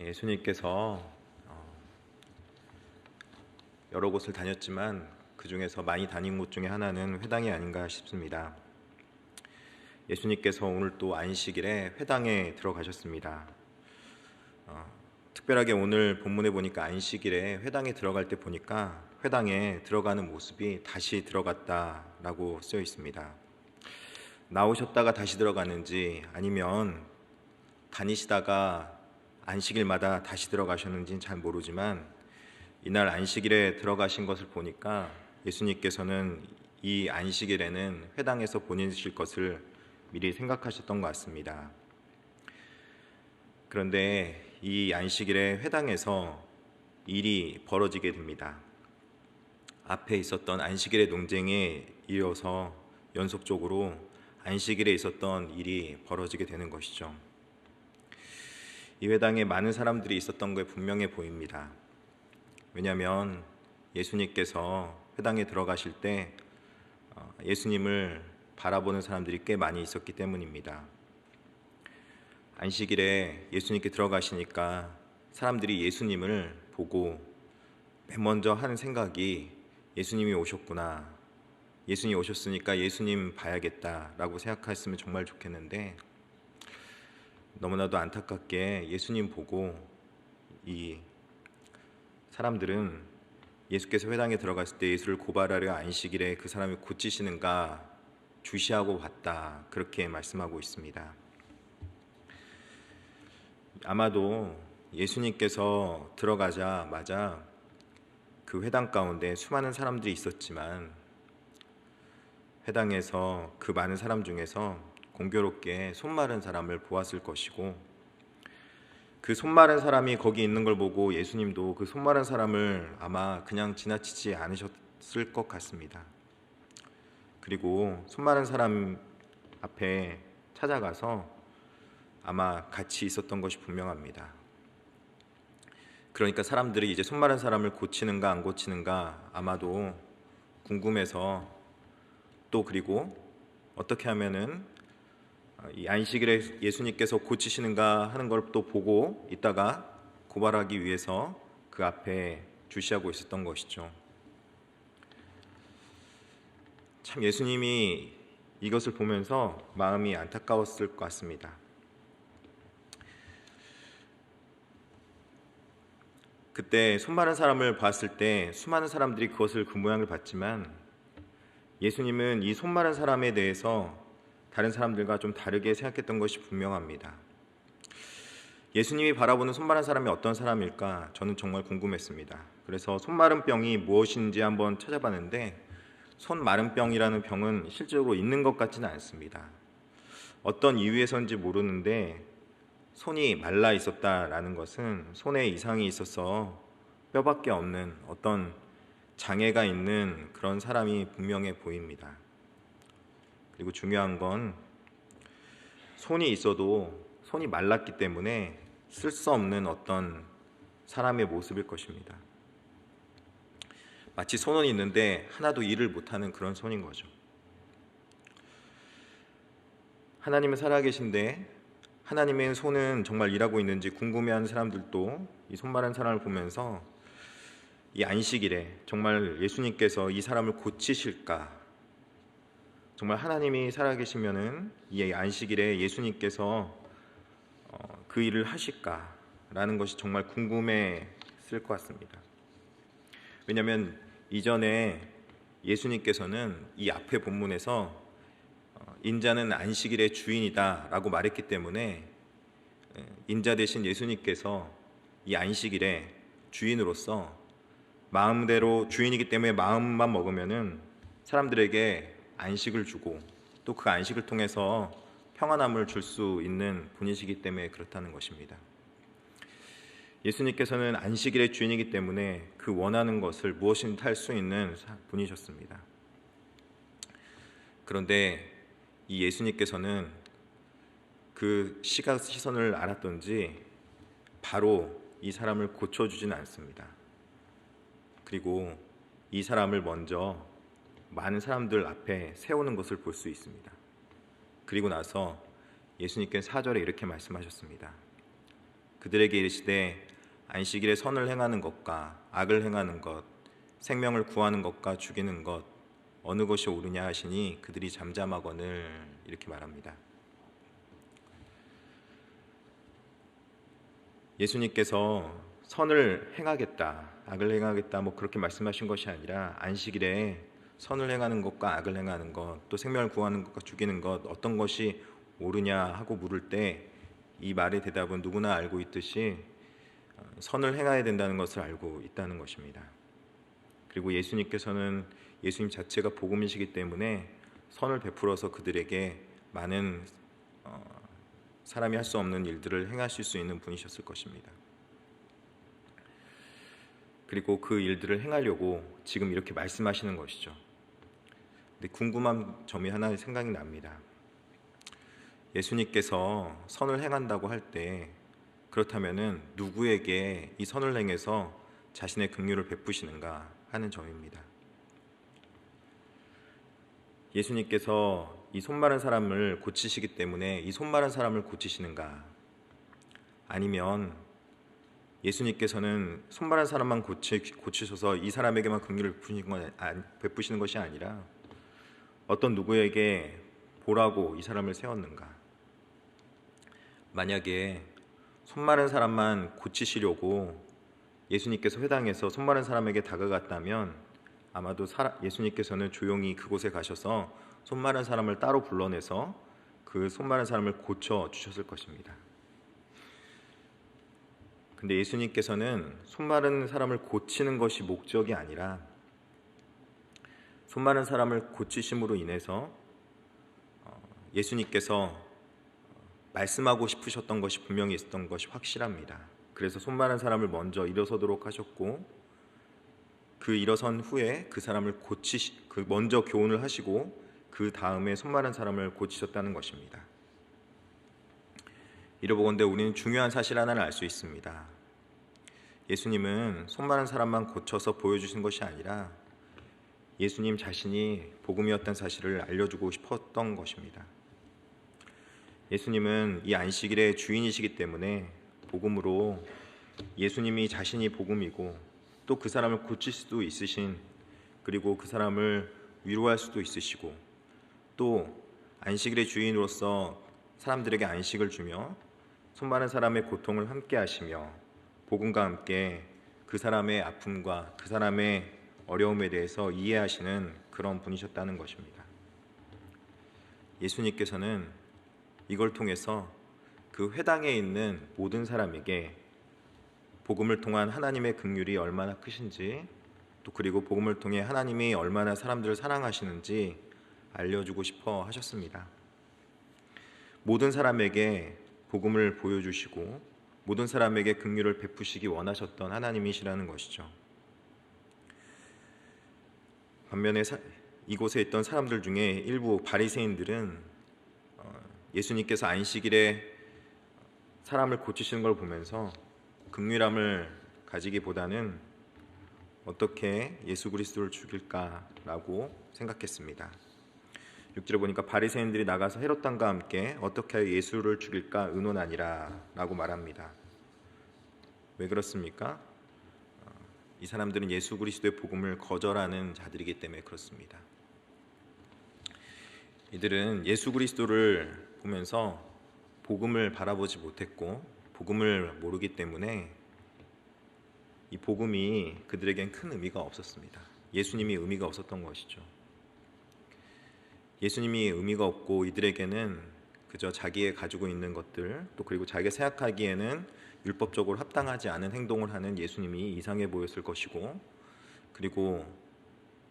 예수님께서 여러 곳을 다녔지만 그 중에서 많이 다닌 곳 중에 하나는 회당이 아닌가 싶습니다. 예수님께서 오늘 또 안식일에 회당에 들어가셨습니다. 특별하게 오늘 본문에 보니까 안식일에 회당에 들어갈 때 보니까 회당에 들어가는 모습이 다시 들어갔다라고 쓰여 있습니다. 나오셨다가 다시 들어가는지 아니면 다니시다가 안식일마다 다시 들어가셨는지는 잘 모르지만 이날 안식일에 들어가신 것을 보니까 예수님께서는 이 안식일에는 회당에서 보내실 것을 미리 생각하셨던 것 같습니다. 그런데 이 안식일에 회당에서 일이 벌어지게 됩니다. 앞에 있었던 안식일의 논쟁에 이어서 연속적으로 안식일에 있었던 일이 벌어지게 되는 것이죠. 이 회당에 많은 사람들이 있었던 게 분명해 보입니다. 왜냐하면 예수님께서 회당에 들어가실 때 예수님을 바라보는 사람들이 꽤 많이 있었기 때문입니다. 안식일에 예수님께 들어가시니까 사람들이 예수님을 보고 맨 먼저 하는 생각이 예수님이 오셨구나, 예수님이 오셨으니까 예수님 봐야겠다라고 생각했으면 정말 좋겠는데 너무나도 안타깝게 예수님 보고 이 사람들은 예수께서 회당에 들어갔을 때 예수를 고발하려 안식일에 그 사람이 고치시는가 주시하고 봤다, 그렇게 말씀하고 있습니다. 아마도 예수님께서 들어가자마자 그 회당 가운데 수많은 사람들이 있었지만 회당에서 그 많은 사람 중에서 공교롭게 손 마른 사람을 보았을 것이고 그 손 마른 사람이 거기 있는 걸 보고 예수님도 그 손 마른 사람을 아마 그냥 지나치지 않으셨을 것 같습니다. 그리고 손 마른 사람 앞에 찾아가서 아마 같이 있었던 것이 분명합니다. 그러니까 사람들이 이제 손 마른 사람을 고치는가 안 고치는가 아마도 궁금해서 또 그리고 어떻게 하면은 이 안식일에 예수님께서 고치시는가 하는 걸 또 보고 있다가 고발하기 위해서 그 앞에 주시하고 있었던 것이죠. 참 예수님이 이것을 보면서 마음이 안타까웠을 것 같습니다. 그때 손 마른 사람을 봤을 때 수많은 사람들이 그것을 그 모양을 봤지만 예수님은 이 손 마른 사람에 대해서 다른 사람들과 좀 다르게 생각했던 것이 분명합니다. 예수님이 바라보는 손 마른 사람이 어떤 사람일까 저는 정말 궁금했습니다. 그래서 손 마른 병이 무엇인지 한번 찾아봤는데 손 마른 병이라는 병은 실제로 있는 것 같지는 않습니다. 어떤 이유에서인지 모르는데 손이 말라 있었다라는 것은 손에 이상이 있어서 뼈밖에 없는 어떤 장애가 있는 그런 사람이 분명해 보입니다. 그리고 중요한 건 손이 있어도 손이 말랐기 때문에 쓸 수 없는 어떤 사람의 모습일 것입니다. 마치 손은 있는데 하나도 일을 못하는 그런 손인 거죠. 하나님은 살아계신데 하나님의 손은 정말 일하고 있는지 궁금해하는 사람들도 이 손 마른 사람을 보면서 이 안식일에 정말 예수님께서 이 사람을 고치실까, 정말 하나님이 살아계시면은 이 안식일에 예수님께서 그 일을 하실까라는 것이 정말 궁금했을 것 같습니다. 왜냐하면 이전에 예수님께서는 이 앞에 본문에서 인자는 안식일의 주인이다 라고 말했기 때문에 인자 대신 예수님께서 이 안식일에 주인으로서 마음대로 주인이기 때문에 마음만 먹으면은 사람들에게 안식을 주고 또 그 안식을 통해서 평안함을 줄 수 있는 분이시기 때문에 그렇다는 것입니다. 예수님께서는 안식일의 주인이기 때문에 그 원하는 것을 무엇이든 할 수 있는 분이셨습니다. 그런데 이 예수님께서는 그 시선을 알았던지 바로 이 사람을 고쳐주지는 않습니다. 그리고 이 사람을 먼저 많은 사람들 앞에 세우는 것을 볼 수 있습니다. 그리고 나서 예수님께서 4절에 이렇게 말씀하셨습니다. 그들에게 이르시되 안식일에 선을 행하는 것과 악을 행하는 것, 생명을 구하는 것과 죽이는 것 어느 것이 옳으냐 하시니 그들이 잠잠하거늘 이렇게 말합니다. 예수님께서 선을 행하겠다, 악을 행하겠다 그렇게 말씀하신 것이 아니라 안식일에 선을 행하는 것과 악을 행하는 것, 또 생명을 구하는 것과 죽이는 것 어떤 것이 옳으냐 하고 물을 때 이 말의 대답은 누구나 알고 있듯이 선을 행해야 된다는 것을 알고 있다는 것입니다. 그리고 예수님 자체가 복음이시기 때문에 선을 베풀어서 그들에게 많은 사람이 할 수 없는 일들을 행하실 수 있는 분이셨을 것입니다. 그리고 그 일들을 행하려고 지금 이렇게 말씀하시는 것이죠. 근데 궁금한 점이 하나 생각이 납니다. 예수님께서 선을 행한다고 할 때 그렇다면은 누구에게 이 선을 행해서 자신의 긍휼을 베푸시는가 하는 점입니다. 예수님께서 이 손 마른 사람을 고치시기 때문에 이 손 마른 사람을 고치시는가? 아니면 예수님께서는 손 마른 사람만 고치셔서 이 사람에게만 긍휼을 베푸시는 것이 아니라 어떤 누구에게 보라고 이 사람을 세웠는가? 만약에 손 마른 사람만 고치시려고 예수님께서 회당에서 손 마른 사람에게 다가갔다면 아마도 예수님께서는 조용히 그곳에 가셔서 손 마른 사람을 따로 불러내서 그 손 마른 사람을 고쳐 주셨을 것입니다. 근데 예수님께서는 손 마른 사람을 고치는 것이 목적이 아니라 손 마른 사람을 고치심으로 인해서 예수님께서 말씀하고 싶으셨던 것이 분명히 있었던 것이 확실합니다. 그래서 손 마른 사람을 먼저 일어서도록 하셨고 그 일어선 후에 그 사람을 먼저 교훈을 하시고 그 다음에 손 마른 사람을 고치셨다는 것입니다. 이러보건대 우리는 중요한 사실 하나를 알 수 있습니다. 예수님은 손 마른 사람만 고쳐서 보여주신 것이 아니라 예수님 자신이 복음이었던 사실을 알려주고 싶었던 것입니다. 예수님은 이 안식일의 주인이시기 때문에 복음으로 예수님이 자신이 복음이고 또 그 사람을 고칠 수도 있으신, 그리고 그 사람을 위로할 수도 있으시고 또 안식일의 주인으로서 사람들에게 안식을 주며 손 마른 사람의 고통을 함께 하시며 복음과 함께 그 사람의 아픔과 그 사람의 어려움에 대해서 이해하시는 그런 분이셨다는 것입니다. 예수님께서는 이걸 통해서 그 회당에 있는 모든 사람에게 복음을 통한 하나님의 긍휼이 얼마나 크신지, 또 그리고 복음을 통해 하나님이 얼마나 사람들을 사랑하시는지 알려주고 싶어 하셨습니다. 모든 사람에게 복음을 보여주시고 모든 사람에게 긍휼을 베푸시기 원하셨던 하나님이시라는 것이죠. 반면에 이곳에 있던 사람들 중에 일부 바리새인들은 예수님께서 안식일에 사람을 고치시는 걸 보면서 긍휼함을 가지기보다는 어떻게 예수 그리스도를 죽일까라고 생각했습니다. 6절에 보니까 바리새인들이 나가서 헤롯 왕과 함께 어떻게 하여 예수를 죽일까 의논하니라 라고 말합니다. 왜 그렇습니까? 이 사람들은 예수 그리스도의 복음을 거절하는 자들이기 때문에 그렇습니다. 이들은 예수 그리스도를 보면서 복음을 바라보지 못했고 복음을 모르기 때문에 이 복음이 그들에겐 큰 의미가 없었습니다. 예수님이 의미가 없었던 것이죠. 예수님이 의미가 없고 이들에게는 그저 자기의 가지고 있는 것들, 또 그리고 자기가 생각하기에는 율법적으로 합당하지 않은 행동을 하는 예수님이 이상해 보였을 것이고, 그리고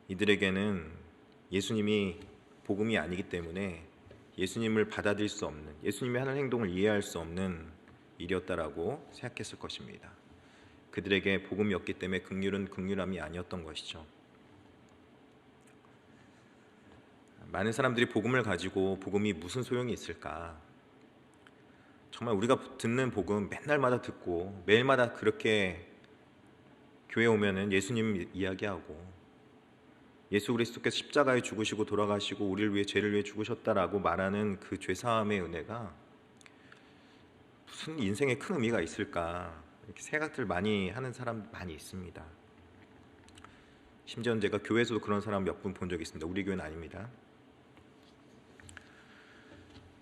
이들에게는 예수님이 복음이 아니기 때문에 예수님을 받아들일 수 없는, 예수님이 하는 행동을 이해할 수 없는 일이었다라고 생각했을 것입니다. 그들에게 복음이었기 때문에 긍휼은 긍휼함이 아니었던 것이죠. 많은 사람들이 복음을 가지고 복음이 무슨 소용이 있을까? 정말 우리가 듣는 복음 맨날마다 듣고 매일마다 그렇게 교회 오면은 예수님 이야기하고 예수 그리스도께서 십자가에 죽으시고 돌아가시고 우리를 위해 죄를 위해 죽으셨다라고 말하는 그 죄사함의 은혜가 무슨 인생에 큰 의미가 있을까 이렇게 생각들 많이 하는 사람 많이 있습니다. 심지어는 제가 교회에서도 그런 사람 몇 분 본 적이 있습니다. 우리 교회는 아닙니다.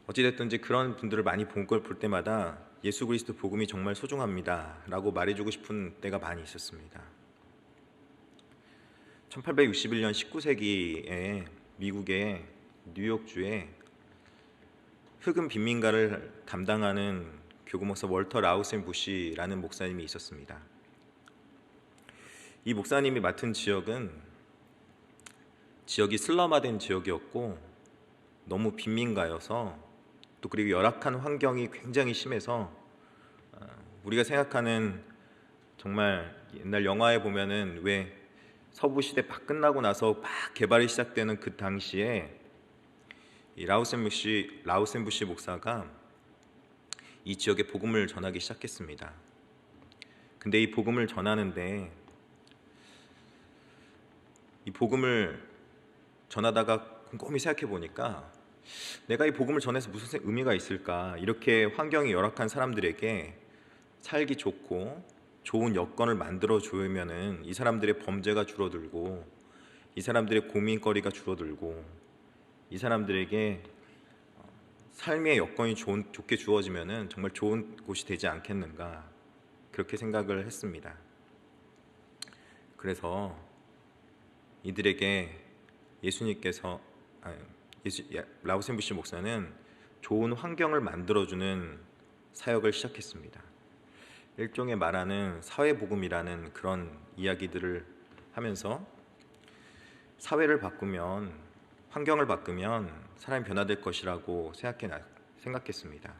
어찌됐든지 그런 분들을 많이 본 걸 볼 때마다 예수 그리스도 복음이 정말 소중합니다 라고 말해주고 싶은 때가 많이 있었습니다. 1861년 19세기에 미국의 뉴욕주에 흑인 빈민가를 담당하는 교구 목사 월터 라우센 부시라는 목사님이 있었습니다. 이 목사님이 맡은 지역이 슬럼화된 지역이었고 너무 빈민가여서 또 그리고 열악한 환경이 굉장히 심해서 우리가 생각하는 정말 옛날 영화에 보면은 왜 서부 시대 막 끝나고 나서 막 개발이 시작되는 그 당시에 이 라우센 부시 목사가 이 지역에 복음을 전하기 시작했습니다. 근데 이 복음을 전하는데 이 복음을 전하다가 곰곰이 생각해 보니까 내가 이 복음을 전해서 무슨 의미가 있을까? 이렇게 환경이 열악한 사람들에게 살기 좋고 좋은 여건을 만들어 주면은 이 사람들의 범죄가 줄어들고 이 사람들의 고민거리가 줄어들고 이 사람들에게 삶의 여건이 좋게 주어지면은 정말 좋은 곳이 되지 않겠는가 그렇게 생각을 했습니다. 그래서 이들에게 라우센 부시 목사는 좋은 환경을 만들어주는 사역을 시작했습니다. 일종의 말하는 사회복음이라는 그런 이야기들을 하면서 사회를 바꾸면 환경을 바꾸면 사람이 변화될 것이라고 생각했습니다.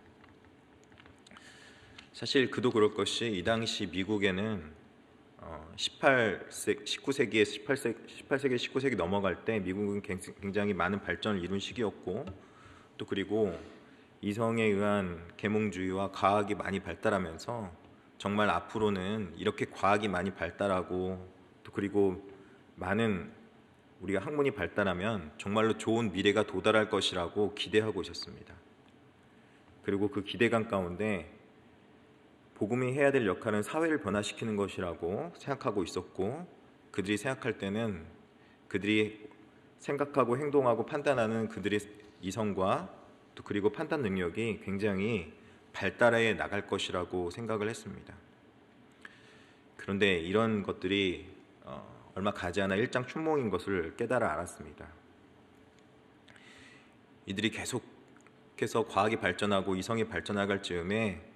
사실 그도 그럴 것이 이 당시 미국에는 19세기에서 19세기 넘어갈 때 미국은 굉장히 많은 발전을 이룬 시기였고 또 그리고 이성에 의한 계몽주의와 과학이 많이 발달하면서 정말 앞으로는 이렇게 과학이 많이 발달하고 또 그리고 많은 우리가 학문이 발달하면 정말로 좋은 미래가 도달할 것이라고 기대하고 있었습니다. 그리고 그 기대감 가운데 복음이 해야 될 역할은 사회를 변화시키는 것이라고 생각하고 있었고 그들이 생각할 때는 그들이 생각하고 행동하고 판단하는 그들의 이성과 또 그리고 판단 능력이 굉장히 발달해 나갈 것이라고 생각을 했습니다. 그런데 이런 것들이 얼마 가지 않아 일장춘몽인 것을 깨달아 알았습니다. 이들이 계속해서 과학이 발전하고 이성이 발전해갈 즈음에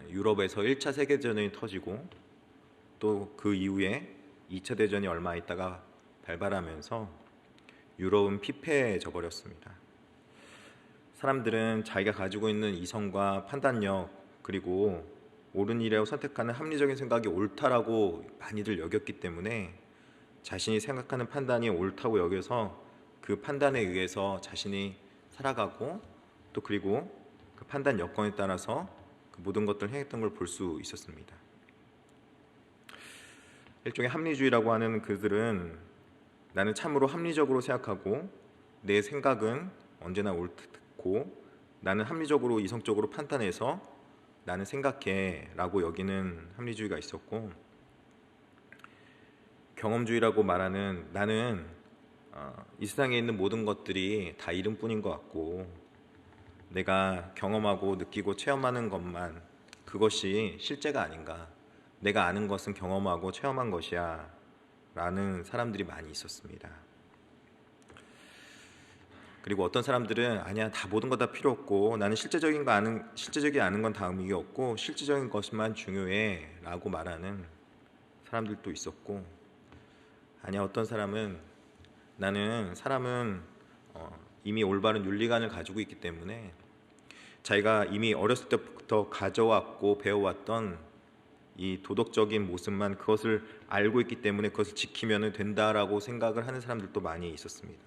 유럽에서 1차 세계대전이 터지고 또 그 이후에 2차 대전이 얼마 있다가 발발하면서 유럽은 피폐해져 버렸습니다. 사람들은 자기가 가지고 있는 이성과 판단력 그리고 옳은 일이라고 선택하는 합리적인 생각이 옳다라고 많이들 여겼기 때문에 자신이 생각하는 판단이 옳다고 여겨서 그 판단에 의해서 자신이 살아가고 또 그리고 그 판단 여건에 따라서 그 모든 것들을 행했던 걸 볼 수 있었습니다. 일종의 합리주의라고 하는 그들은 나는 참으로 합리적으로 생각하고 내 생각은 언제나 옳고 나는 합리적으로 이성적으로 판단해서 나는 생각해 라고 여기는 합리주의가 있었고 경험주의라고 말하는 나는 이 세상에 있는 모든 것들이 다 이름뿐인 것 같고 내가 경험하고 느끼고 체험하는 것만 그것이 실제가 아닌가 내가 아는 것은 경험하고 체험한 것이야 라는 사람들이 많이 있었습니다. 그리고 어떤 사람들은 아니야 다 모든 거 다 필요 없고 나는 실제적인 아는 건 다 의미가 없고 실제적인 것만 중요해 라고 말하는 사람들도 있었고 아니야 어떤 사람은 나는 사람은 이미 올바른 윤리관을 가지고 있기 때문에 자기가 이미 어렸을 때부터 가져왔고 배워왔던 이 도덕적인 모습만 그것을 알고 있기 때문에 그것을 지키면 된다라고 생각을 하는 사람들도 많이 있었습니다.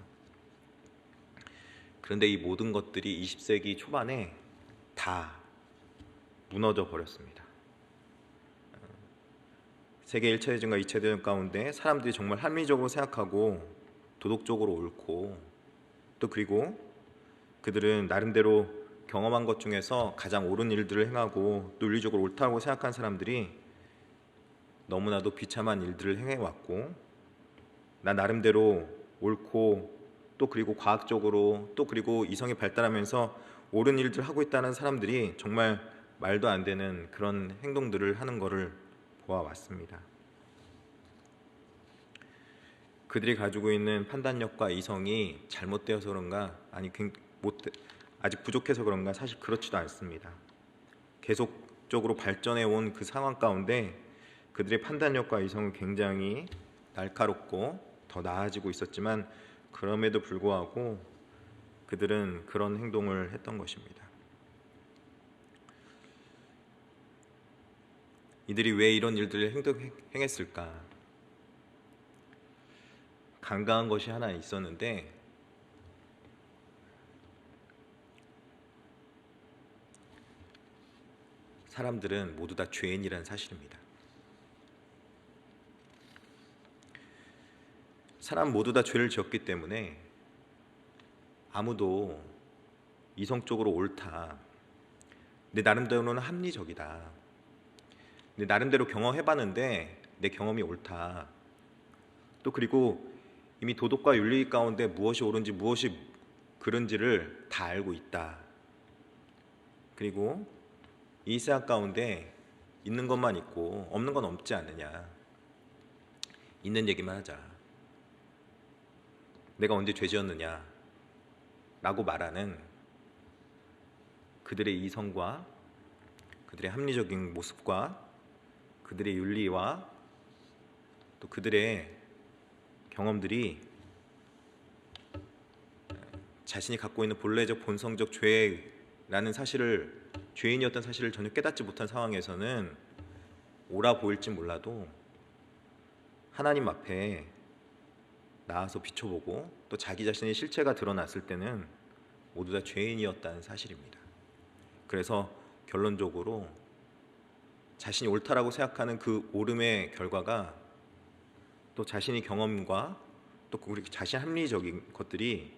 그런데 이 모든 것들이 20세기 초반에 다 무너져 버렸습니다. 세계 1차 대전과 2차 대전 가운데 사람들이 정말 합리적으로 생각하고 도덕적으로 옳고 또 그리고 그들은 나름대로 경험한 것 중에서 가장 옳은 일들을 행하고 논리적으로 옳다고 생각한 사람들이 너무나도 비참한 일들을 행해왔고, 나 나름대로 옳고 또 그리고 과학적으로 또 그리고 이성이 발달하면서 옳은 일들을 하고 있다는 사람들이 정말 말도 안 되는 그런 행동들을 하는 것을 보아왔습니다. 그들이 가지고 있는 판단력과 이성이 잘못되어서 그런가, 아직 부족해서 그런가, 사실 그렇지도 않습니다. 계속적으로 발전해 온 그 상황 가운데 그들의 판단력과 이성은 굉장히 날카롭고 더 나아지고 있었지만, 그럼에도 불구하고 그들은 그런 행동을 했던 것입니다. 이들이 왜 이런 일들을 행했을까? 간과한 것이 하나 있었는데, 사람들은 모두 다 죄인이라는 사실입니다. 사람 모두 다 죄를 지었기 때문에 아무도 이성적으로 옳다, 내 나름대로는 합리적이다, 내 나름대로 경험해봤는데 내 경험이 옳다, 또 그리고 이미 도덕과 윤리 가운데 무엇이 옳은지 무엇이 그른지를 다 알고 있다, 그리고 이 세상 가운데 있는 것만 있고 없는 건 없지 않느냐, 있는 얘기만 하자, 내가 언제 죄 지었느냐 라고 말하는 그들의 이성과 그들의 합리적인 모습과 그들의 윤리와 또 그들의 경험들이 자신이 갖고 있는 본래적 본성적 죄라는 사실을, 죄인이었던 사실을 전혀 깨닫지 못한 상황에서는 옳아 보일지 몰라도 하나님 앞에 나와서 비춰보고 또 자기 자신의 실체가 드러났을 때는 모두 다 죄인이었다는 사실입니다. 그래서 결론적으로 자신이 옳다라고 생각하는 그 옳음의 결과가 또 자신의 경험과 또 그리고 자신 합리적인 것들이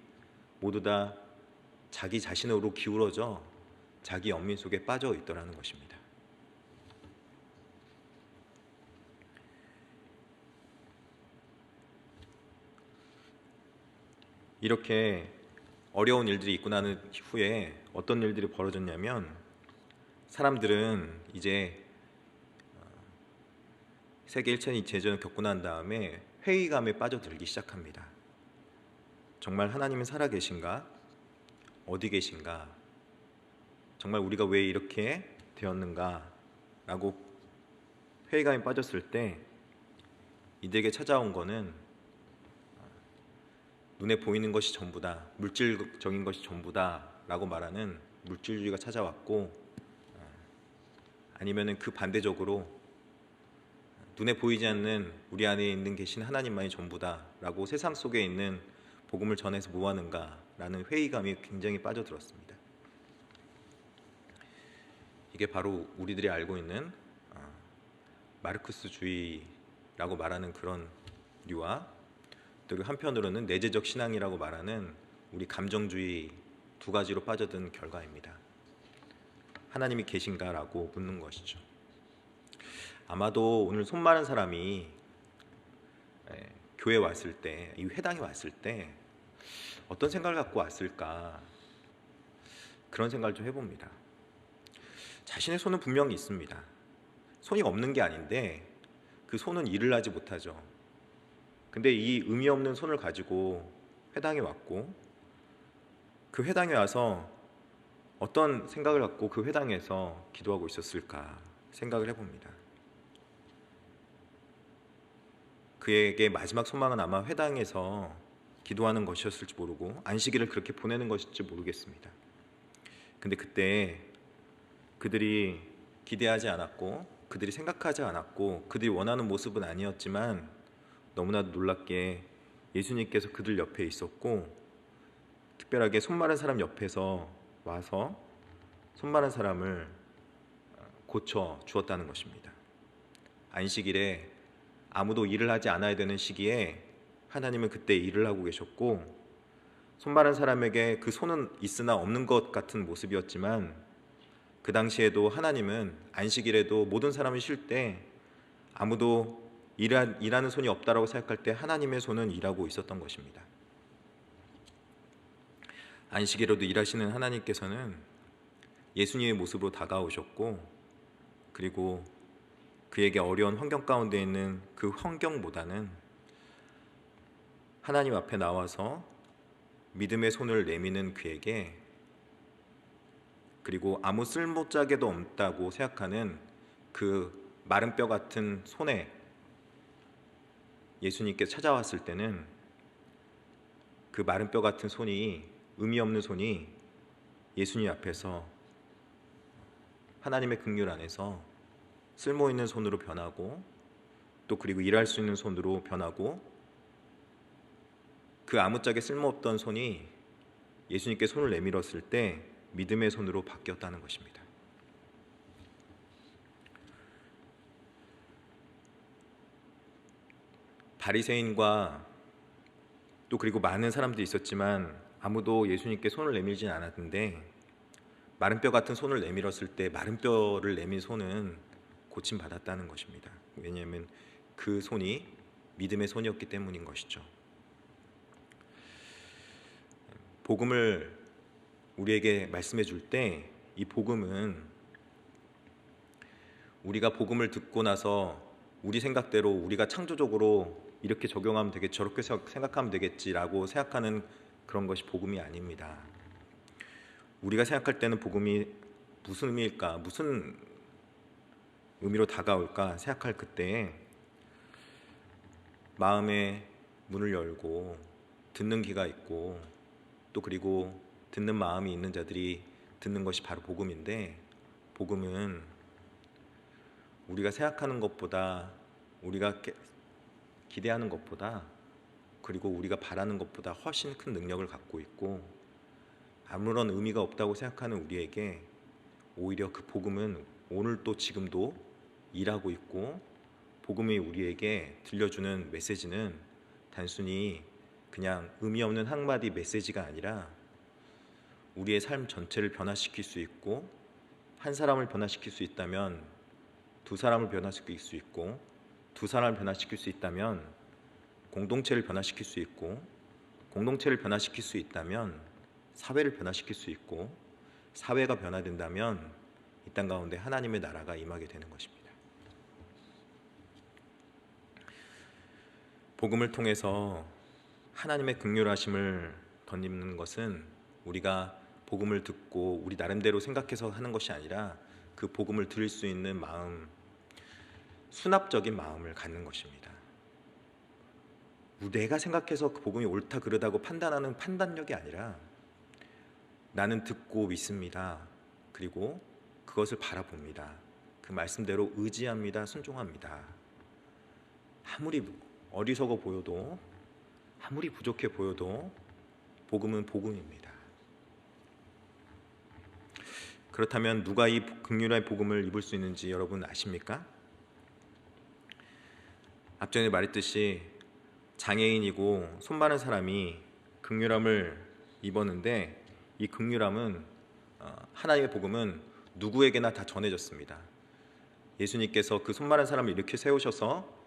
모두 다 자기 자신으로 기울어져 자기 연민 속에 빠져 있더라는 것입니다. 이렇게 어려운 일들이 있고 나는 후에 어떤 일들이 벌어졌냐면, 사람들은 이제 세계 1차, 2차 대전을 겪고 난 다음에 회의감에 빠져들기 시작합니다. 정말 하나님은 살아계신가? 어디 계신가? 정말 우리가 왜 이렇게 되었는가? 라고 회의감에 빠졌을 때 이들에게 찾아온 거는 눈에 보이는 것이 전부다, 물질적인 것이 전부다 라고 말하는 물질주의가 찾아왔고, 아니면은 그 반대적으로 눈에 보이지 않는 우리 안에 있는 계신 하나님만이 전부다 라고 세상 속에 있는 복음을 전해서 뭐하는가 라는 회의감이 굉장히 빠져들었습니다. 이게 바로 우리들이 알고 있는 마르크스주의라고 말하는 그런 류와, 또 한편으로는 내재적 신앙이라고 말하는 우리 감정주의 두 가지로 빠져든 결과입니다. 하나님이 계신가라고 묻는 것이죠. 아마도 오늘 손 마른 사람이 교회에 왔을 때, 이 회당에 왔을 때 어떤 생각을 갖고 왔을까, 그런 생각을 좀 해봅니다. 자신의 손은 분명히 있습니다. 손이 없는 게 아닌데 그 손은 일을 하지 못하죠. 근데 이 의미 없는 손을 가지고 회당에 왔고, 그 회당에 와서 어떤 생각을 갖고 그 회당에서 기도하고 있었을까 생각을 해봅니다. 그에게 마지막 소망은 아마 회당에서 기도하는 것이었을지 모르고 안식일을 그렇게 보내는 것일지 모르겠습니다. 근데 그때 그들이 기대하지 않았고 그들이 생각하지 않았고 그들이 원하는 모습은 아니었지만, 너무나도 놀랍게 예수님께서 그들 옆에 있었고, 특별하게 손 마른 사람 옆에서 와서 손 마른 사람을 고쳐 주었다는 것입니다. 안식일에 아무도 일을 하지 않아야 되는 시기에 하나님은 그때 일을 하고 계셨고, 손 마른 사람에게 그 손은 있으나 없는 것 같은 모습이었지만 그 당시에도 하나님은 안식일에도 모든 사람이 쉴 때 아무도 일하는 손이 없다라고 생각할 때 하나님의 손은 일하고 있었던 것입니다. 안식일에도 일하시는 하나님께서는 예수님의 모습으로 다가오셨고, 그리고 그에게 어려운 환경 가운데 있는 그 환경보다는 하나님 앞에 나와서 믿음의 손을 내미는 그에게, 그리고 아무 쓸모짝에도 없다고 생각하는 그 마른 뼈 같은 손에 예수님께 찾아왔을 때는 그 마른 뼈 같은 손이, 의미 없는 손이 예수님 앞에서 하나님의 긍휼 안에서 쓸모 있는 손으로 변하고, 또 그리고 일할 수 있는 손으로 변하고, 그 아무짝에 쓸모없던 손이 예수님께 손을 내밀었을 때 믿음의 손으로 바뀌었다는 것입니다. 바리새인과 또 그리고 많은 사람들이 있었지만 아무도 예수님께 손을 내밀진 않았는데, 마른 뼈 같은 손을 내밀었을 때 마른 뼈를 내민 손은 고침받았다는 것입니다. 왜냐하면 그 손이 믿음의 손이었기 때문인 것이죠. 복음을 우리에게 말씀해 줄 때 이 복음은 우리가 복음을 듣고 나서 우리 생각대로 우리가 창조적으로 이렇게 적용하면 되겠지, 저렇게 생각하면 되겠지라고 생각하는 그런 것이 복음이 아닙니다. 우리가 생각할 때는 복음이 무슨 의미일까, 무슨 의미로 다가올까 생각할 그때에 마음의 문을 열고 듣는 귀가 있고, 또 그리고 듣는 마음이 있는 자들이 듣는 것이 바로 복음인데, 복음은 우리가 생각하는 것보다, 우리가 기대하는 것보다, 그리고 우리가 바라는 것보다 훨씬 큰 능력을 갖고 있고, 아무런 의미가 없다고 생각하는 우리에게 오히려 그 복음은 오늘도 지금도 일하고 있고, 복음이 우리에게 들려주는 메시지는 단순히 그냥 의미 없는 한마디 메시지가 아니라 우리의 삶 전체를 변화시킬 수 있고, 한 사람을 변화시킬 수 있다면 두 사람을 변화시킬 수 있고, 두 사람을 변화시킬 수 있다면 공동체를 변화시킬 수 있고, 공동체를 변화시킬 수 있다면 사회를 변화시킬 수 있고, 사회가 변화된다면 이 땅 가운데 하나님의 나라가 임하게 되는 것입니다. 복음을 통해서 하나님의 긍휼하심을 덧입는 것은 우리가 복음을 듣고 우리 나름대로 생각해서 하는 것이 아니라 그 복음을 들을 수 있는 마음, 수납적인 마음을 갖는 것입니다. 내가 생각해서 그 복음이 옳다 그르다고 판단하는 판단력이 아니라 나는 듣고 믿습니다. 그리고 그것을 바라봅니다. 그 말씀대로 의지합니다. 순종합니다. 아무리 어리석어 보여도, 아무리 부족해 보여도 복음은 복음입니다. 그렇다면 누가 이 긍휼의 복음을 입을 수 있는지 여러분 아십니까? 앞전에 말했듯이 장애인이고 손 마른 사람이 긍휼함을 입었는데, 이 긍휼함은 하나님의 복음은 누구에게나 다 전해졌습니다. 예수님께서 그 손 마른 사람을 이렇게 세우셔서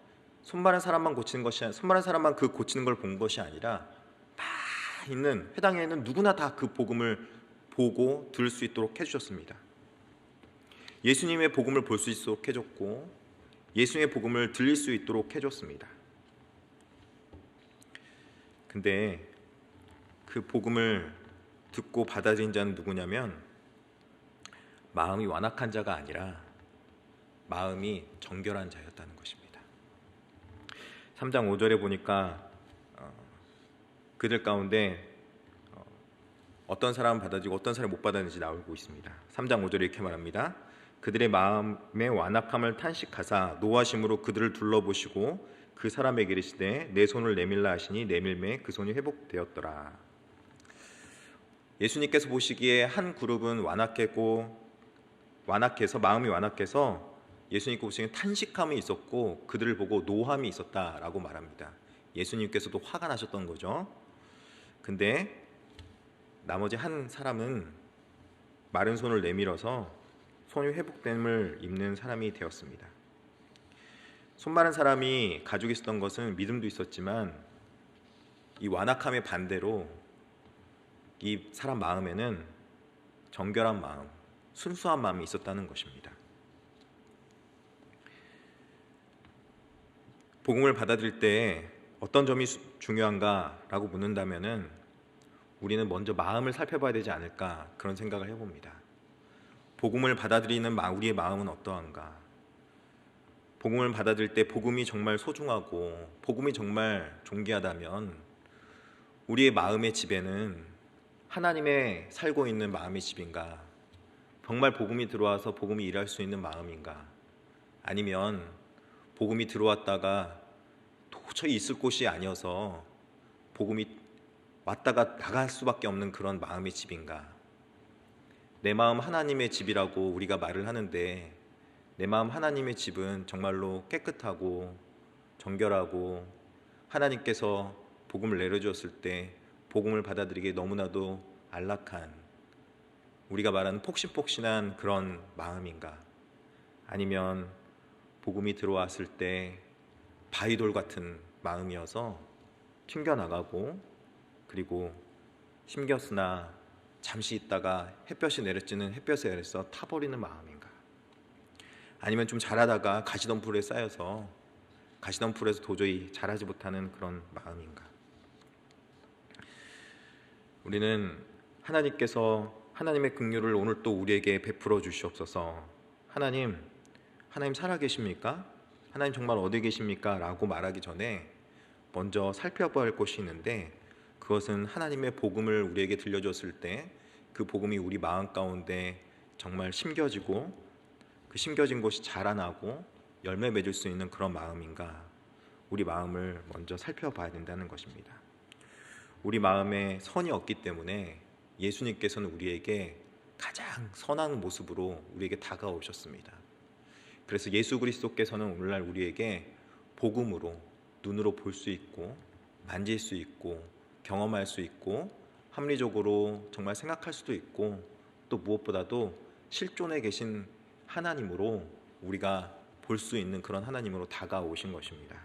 손 마른 사람만 고치는 것이, 손 마른 사람만 그 고치는 걸 본 것이 아니라 다 있는 회당에 있는 누구나 다 그 복음을 보고 들을 수 있도록 해주셨습니다. 예수님의 복음을 볼 수 있도록 해줬고, 예수님의 복음을 들릴 수 있도록 해줬습니다. 근데 그 복음을 듣고 받아들인 자는 누구냐면 마음이 완악한 자가 아니라 마음이 정결한 자였다는 것입니다. 3장 5절에 보니까 그들 가운데 어떤 사람은 받아들이고 어떤 사람이 못 받아들이는지 나오고 있습니다. 3장 5절에 이렇게 말합니다. 그들의 마음의 완악함을 탄식하사 노하심으로 그들을 둘러보시고 그 사람에게 이르시되 내 손을 내밀라 하시니 내밀매 그 손이 회복되었더라. 예수님께서 보시기에 한 그룹은 완악해서 마음이 완악해서 예수님께 보시기에 탄식함이 있었고 그들을 보고 노함이 있었다라고 말합니다. 예수님께서도 화가 나셨던 거죠. 근데 나머지 한 사람은 마른 손을 내밀어서 손이 회복됨을 입는 사람이 되었습니다. 손 마른 사람이 가지고 있었던 것은 믿음도 있었지만 이 완악함의 반대로 이 사람 마음에는 정결한 마음, 순수한 마음이 있었다는 것입니다. 복음을 받아들일 때 어떤 점이 중요한가라고 묻는다면은 우리는 먼저 마음을 살펴봐야 되지 않을까 그런 생각을 해봅니다. 복음을 받아들이는 우리의 마음은 어떠한가? 복음을 받아들일 때 복음이 정말 소중하고 복음이 정말 존귀하다면 우리의 마음의 집에는 하나님의 살고 있는 마음의 집인가? 정말 복음이 들어와서 복음이 일할 수 있는 마음인가? 아니면 복음이 들어왔다가 도저히 있을 곳이 아니어서 복음이 왔다가 나갈 수밖에 없는 그런 마음의 집인가? 내 마음 하나님의 집이라고 우리가 말을 하는데 내 마음 하나님의 집은 정말로 깨끗하고 정결하고 하나님께서 복음을 내려주었을 때 복음을 받아들이기에 너무나도 안락한 우리가 말하는 폭신폭신한 그런 마음인가? 아니면 복음이 들어왔을 때 바위돌 같은 마음이어서 튕겨나가고 그리고 힘겼으나 잠시 있다가 햇볕이 내려지는 햇볕에 아래서 타버리는 마음인가? 아니면 좀 자라다가 가시덤불에 쌓여서 가시덤불에서 도저히 자라지 못하는 그런 마음인가? 우리는 하나님께서 하나님의 긍휼을 오늘 또 우리에게 베풀어 주시옵소서. 하나님 살아계십니까? 하나님 정말 어디 계십니까? 라고 말하기 전에 먼저 살펴봐야 할 것이 있는데 그것은 하나님의 복음을 우리에게 들려줬을 때 그 복음이 우리 마음 가운데 정말 심겨지고 그 심겨진 것이 자라나고 열매 맺을 수 있는 그런 마음인가? 우리 마음을 먼저 살펴봐야 된다는 것입니다. 우리 마음에 선이 없기 때문에 예수님께서는 우리에게 가장 선한 모습으로 우리에게 다가오셨습니다. 그래서 예수 그리스도께서는 오늘날 우리에게 복음으로 눈으로 볼 수 있고 만질 수 있고 경험할 수 있고 합리적으로 정말 생각할 수도 있고 또 무엇보다도 실존에 계신 하나님으로 우리가 볼 수 있는 그런 하나님으로 다가오신 것입니다.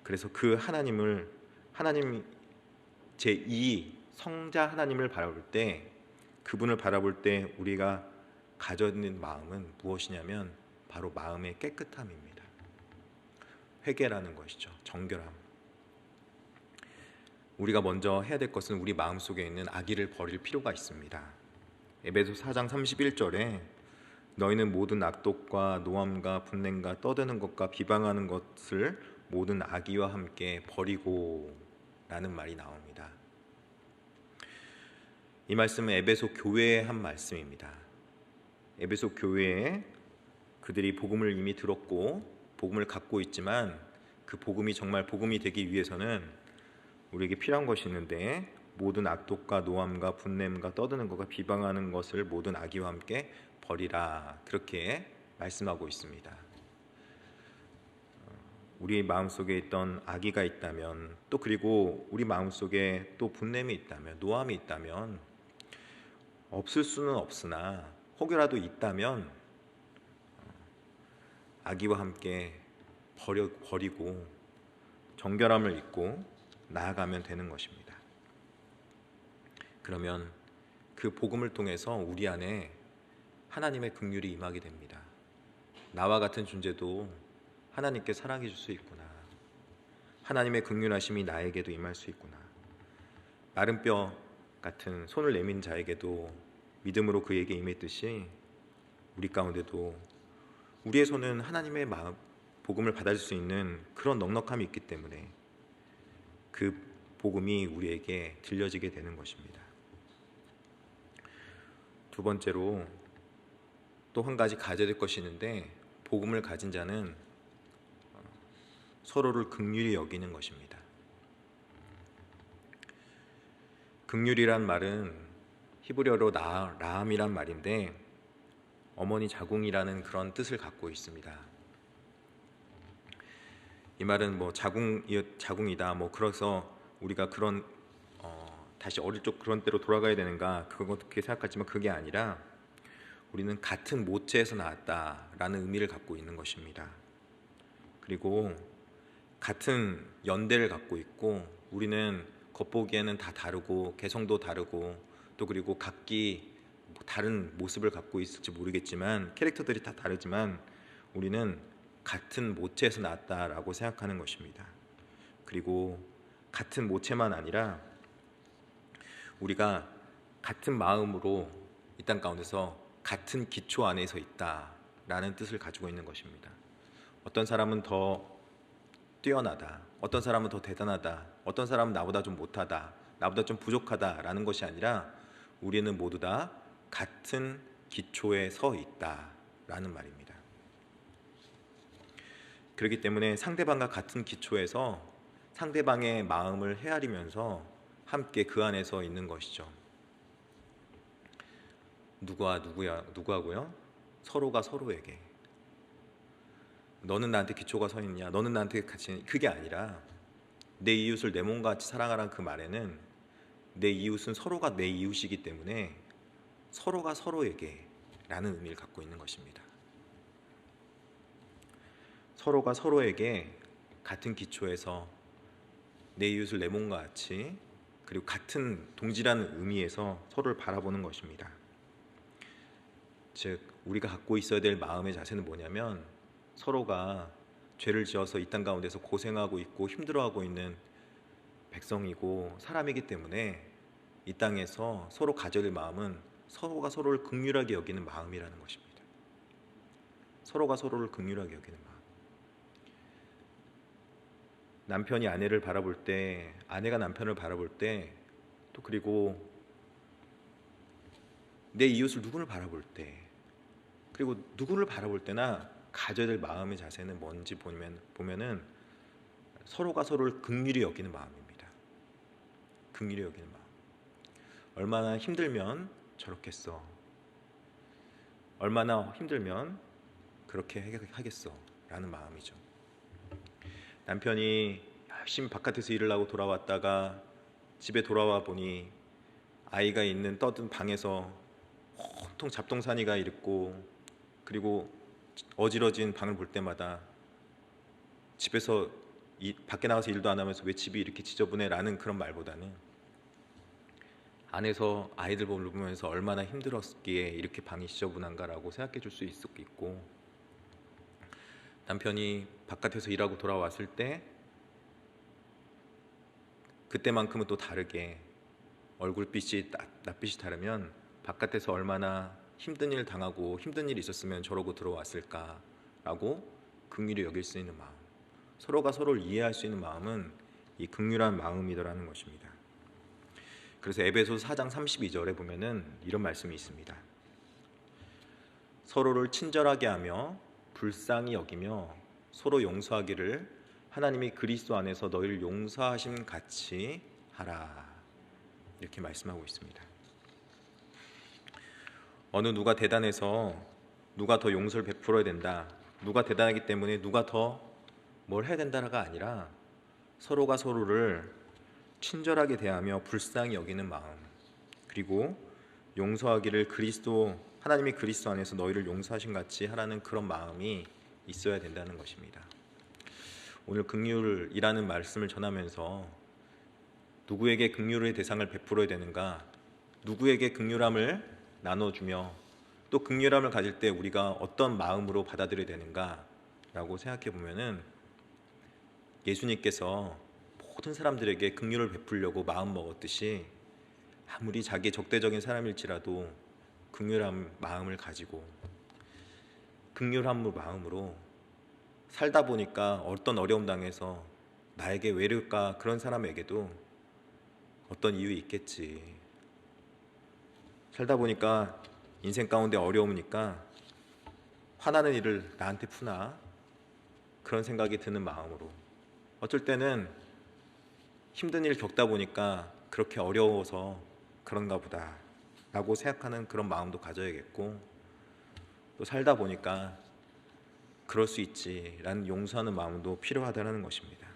그래서 그 하나님 제2 성자 하나님을 바라볼 때 그분을 바라볼 때 우리가 가져 있는 마음은 무엇이냐면 바로 마음의 깨끗함입니다. 회개라는 것이죠. 정결함. 우리가 먼저 해야 될 것은 우리 마음속에 있는 악의를 버릴 필요가 있습니다. 에베소 4장 31절에 너희는 모든 악독과 노함과 분냄과 떠드는 것과 비방하는 것을 모든 악의와 함께 버리고 라는 말이 나옵니다. 이 말씀은 에베소 교회에 한 말씀입니다. 에베소 교회에 그들이 복음을 이미 들었고 복음을 갖고 있지만 그 복음이 정말 복음이 되기 위해서는 우리에게 필요한 것이 있는데 모든 악독과 노함과 분냄과 떠드는 것과 비방하는 것을 모든 악의와 함께 버리라 그렇게 말씀하고 있습니다. 우리 마음속에 있던 악의가 있다면 또 그리고 우리 마음속에 또 분냄이 있다면 노함이 있다면 없을 수는 없으나 혹여라도 있다면 악의와 함께 버리고 정결함을 입고 나아가면 되는 것입니다. 그러면 그 복음을 통해서 우리 안에 하나님의 긍휼이 임하게 됩니다. 나와 같은 존재도 하나님께 사랑해 줄 수 있구나. 하나님의 긍휼하심이 나에게도 임할 수 있구나. 마른 뼈 같은 손을 내민 자에게도 믿음으로 그에게 임했듯이 우리 가운데도 우리의 손은 하나님의 복음을 받아줄 수 있는 그런 넉넉함이 있기 때문에 그 복음이 우리에게 들려지게 되는 것입니다. 두 번째로 또 한 가지 가져야 될 것이 있는데 복음을 가진 자는 서로를 긍휼히 여기는 것입니다. 긍휼이란 말은 히브리어로 라함이란 말인데 어머니 자궁이라는 그런 뜻을 갖고 있습니다. 이 말은 뭐 자궁이다 뭐 그래서 우리가 그런 다시 어릴 적 그런 때로 돌아가야 되는가, 그건 어떻게 생각하지만 그게 아니라 우리는 같은 모체에서 나왔다라는 의미를 갖고 있는 것입니다. 그리고 같은 연대를 갖고 있고, 우리는 겉보기에는 다 다르고 개성도 다르고 또 그리고 각기 다른 모습을 갖고 있을지 모르겠지만, 캐릭터들이 다 다르지만 우리는 같은 모체에서 나왔다라고 생각하는 것입니다. 그리고 같은 모체만 아니라 우리가 같은 마음으로 이 땅 가운데서 같은 기초 안에서 있다라는 뜻을 가지고 있는 것입니다. 어떤 사람은 더 뛰어나다, 어떤 사람은 더 대단하다, 어떤 사람은 나보다 좀 못하다, 나보다 좀 부족하다라는 것이 아니라 우리는 모두 다 같은 기초에 서 있다라는 말입니다. 그렇기 때문에 상대방과 같은 기초에서 상대방의 마음을 헤아리면서 함께 그 안에서 있는 것이죠. 누구하고요? 서로가 서로에게. 너는 나한테 기초가 서 있냐, 너는 나한테 같이, 그게 아니라 내 이웃을 내 몸과 같이 사랑하라는 그 말에는 내 이웃은 서로가 내 이웃이기 때문에 서로가 서로에게 라는 의미를 갖고 있는 것입니다. 서로가 서로에게 같은 기초에서 내 이웃을 내 몸과 같이, 그리고 같은 동지라는 의미에서 서로를 바라보는 것입니다. 즉, 우리가 갖고 있어야 될 마음의 자세는 뭐냐면, 서로가 죄를 지어서 이 땅 가운데서 고생하고 있고 힘들어하고 있는 백성이고 사람이기 때문에 이 땅에서 서로 가져야 될 마음은 서로가 서로를 긍휼하게 여기는 마음이라는 것입니다. 서로가 서로를 긍휼하게 여기는 마음. 남편이 아내를 바라볼 때, 아내가 남편을 바라볼 때, 또 그리고 내 이웃을 누구를 바라볼 때, 그리고 누구를 바라볼 때나 가져야 될 마음의 자세는 뭔지 보면은 서로가 서로를 긍휼히 여기는 마음입니다. 긍휼히 여기는 마음. 얼마나 힘들면 저렇겠어, 얼마나 힘들면 그렇게 하겠어 라는 마음이죠. 남편이 열심히 바깥에서 일을 하고 돌아왔다가 집에 돌아와 보니 아이가 있는 떠든 방에서 온통 잡동사니가 있고, 그리고 어지러진 방을 볼 때마다 집에서 밖에 나가서 일도 안 하면서 왜 집이 이렇게 지저분해라는 그런 말보다는 안에서 아이들 보면서 얼마나 힘들었기에 이렇게 방이 지저분한가라고 생각해 줄 수 있고, 남편이 바깥에서 일하고 돌아왔을 때 그때만큼은 또 다르게 얼굴빛이 낯빛이 다르면 바깥에서 얼마나 힘든 일 당하고 힘든 일이 있었으면 저러고 들어왔을까라고 긍휼히 여길 수 있는 마음, 서로가 서로를 이해할 수 있는 마음은 이 긍휼한 마음이더라는 것입니다. 그래서 에베소서 4장 32절에 보면은 이런 말씀이 있습니다. 서로를 친절하게 하며 불쌍히 여기며 서로 용서하기를 하나님이 그리스도 안에서 너희를 용서하심 같이 하라, 이렇게 말씀하고 있습니다. 어느 누가 대단해서 누가 더 용서를 베풀어야 된다, 누가 대단하기 때문에 누가 더 뭘 해야 된다가 아니라 서로가 서로를 친절하게 대하며 불쌍히 여기는 마음, 그리고 용서하기를 하나님이 그리스도 안에서 너희를 용서하신 같이 하라는 그런 마음이 있어야 된다는 것입니다. 오늘 긍휼이라는 말씀을 전하면서 누구에게 긍휼의 대상을 베풀어야 되는가, 누구에게 긍휼함을 나눠주며 또 긍휼함을 가질 때 우리가 어떤 마음으로 받아들여야 되는가라고 생각해 보면은, 예수님께서 모든 사람들에게 긍휼을 베풀려고 마음 먹었듯이 아무리 자기 적대적인 사람일지라도 긍휼한 마음을 가지고 긍휼한 마음으로 살다 보니까 어떤 어려움 당해서 나에게 왜 이럴까, 그런 사람에게도 어떤 이유 있겠지, 살다 보니까 인생 가운데 어려우니까 화나는 일을 나한테 푸나, 그런 생각이 드는 마음으로, 어쩔 때는 힘든 일 겪다 보니까 그렇게 어려워서 그런가 보다 라고 생각하는 그런 마음도 가져야겠고, 또 살다 보니까 그럴 수 있지 라는 용서하는 마음도 필요하다는 것입니다.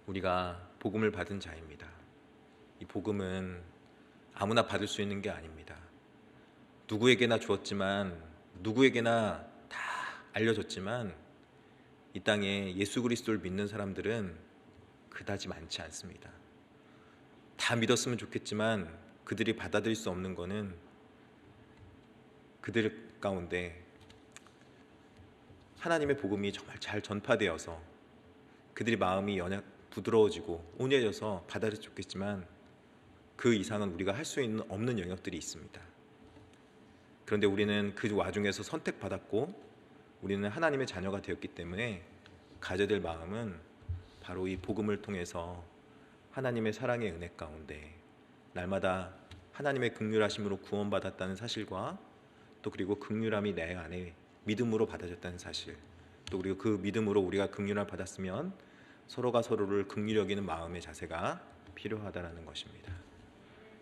우리가 복음을 받은 자입니다. 이 복음은 아무나 받을 수 있는 게 아닙니다. 누구에게나 주었지만, 누구에게나 다 알려줬지만 이 땅에 예수 그리스도를 믿는 사람들은 그다지 많지 않습니다. 다 믿었으면 좋겠지만 그들이 받아들일 수 없는 거는 그들 가운데 하나님의 복음이 정말 잘 전파되어서 그들의 마음이 부드러워지고 온유해져서 받아들일 수 좋겠지만 그 이상은 우리가 할 수 없는 영역들이 있습니다. 그런데 우리는 그 와중에서 선택받았고 우리는 하나님의 자녀가 되었기 때문에 가져야 될 마음은 바로 이 복음을 통해서 하나님의 사랑의 은혜 가운데 날마다 하나님의 긍휼하심으로 구원받았다는 사실과 또 그리고 긍휼함이 내 안에 믿음으로 받아졌다는 사실, 또 그리고 그 믿음으로 우리가 긍휼을 받았으면 서로가 서로를 긍휼히 여기는 마음의 자세가 필요하다는 것입니다.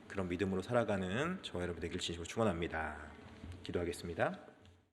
그런 믿음으로 살아가는 저와 여러분 되길 진심으로 축원합니다. 기도하겠습니다.